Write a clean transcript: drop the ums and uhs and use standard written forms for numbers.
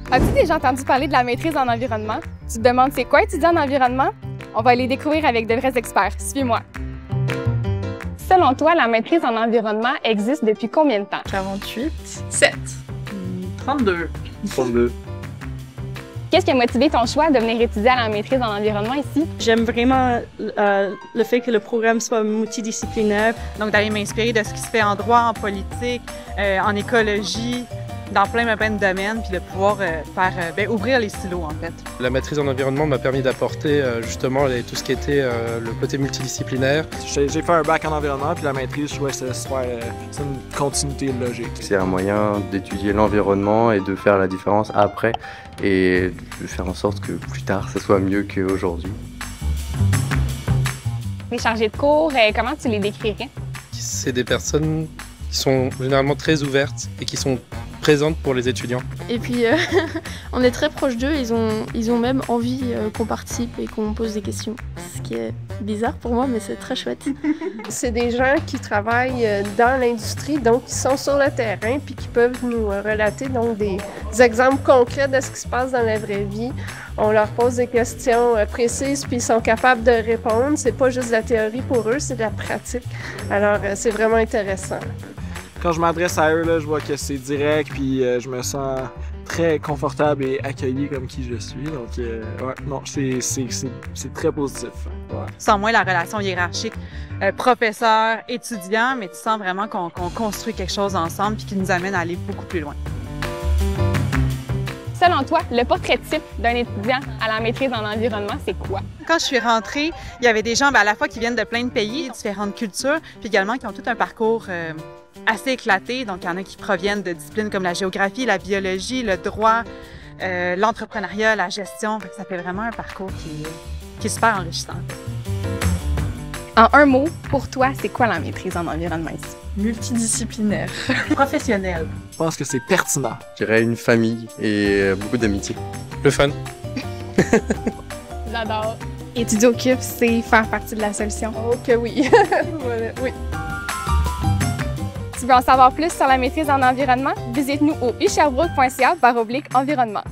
As-tu déjà entendu parler de la maîtrise en environnement? Tu te demandes c'est quoi étudier en environnement? On va aller découvrir avec de vrais experts. Suis-moi. Selon toi, la maîtrise en environnement existe depuis combien de temps? 48. 7. 32. 32. Qu'est-ce qui a motivé ton choix de venir étudier à la maîtrise en environnement ici? J'aime vraiment le fait que le programme soit multidisciplinaire. Donc, d'aller m'inspirer de ce qui se fait en droit, en politique, en écologie, dans plein de domaines, puis de pouvoir ouvrir les silos, en fait. La maîtrise en environnement m'a permis d'apporter justement tout ce qui était le côté multidisciplinaire. J'ai fait un bac en environnement, puis la maîtrise, je trouvais que c'est une continuité logique. C'est un moyen d'étudier l'environnement et de faire la différence après et de faire en sorte que plus tard, ça soit mieux qu'aujourd'hui. Les chargés de cours, comment tu les décrirais? C'est des personnes qui sont généralement très ouvertes et qui sont présentes pour les étudiants. Et puis, on est très proche d'eux, ils ont même envie qu'on participe et qu'on pose des questions. Ce qui est bizarre pour moi, mais c'est très chouette. C'est des gens qui travaillent dans l'industrie, donc qui sont sur le terrain, puis qui peuvent nous relater donc des exemples concrets de ce qui se passe dans la vraie vie. On leur pose des questions précises, puis ils sont capables de répondre. C'est pas juste de la théorie pour eux, c'est de la pratique. Alors, c'est vraiment intéressant. Quand je m'adresse à eux, là, je vois que c'est direct, puis je me sens très confortable et accueilli comme qui je suis. Donc, ouais, non, c'est très positif. Ouais. Sans moins la relation hiérarchique professeur-étudiant, mais tu sens vraiment qu'on construit quelque chose ensemble puis qui nous amène à aller beaucoup plus loin. Selon toi, le portrait type d'un étudiant à la maîtrise en environnement, c'est quoi? Quand je suis rentrée, il y avait des gens à la fois qui viennent de plein de pays, différentes cultures, puis également qui ont tout un parcours assez éclaté. Donc, il y en a qui proviennent de disciplines comme la géographie, la biologie, le droit, l'entrepreneuriat, la gestion. Ça fait vraiment un parcours qui est super enrichissant. En un mot, pour toi, c'est quoi la maîtrise en environnement ici? Multidisciplinaire. Professionnel. Je pense que c'est pertinent. Je dirais une famille et beaucoup d'amitié. Le fun. J'adore. Étudier au CUP, c'est faire partie de la solution. Oh que oui. Voilà, oui. Tu veux en savoir plus sur la maîtrise en environnement? Visite-nous au usherbrooke.ca/environnement.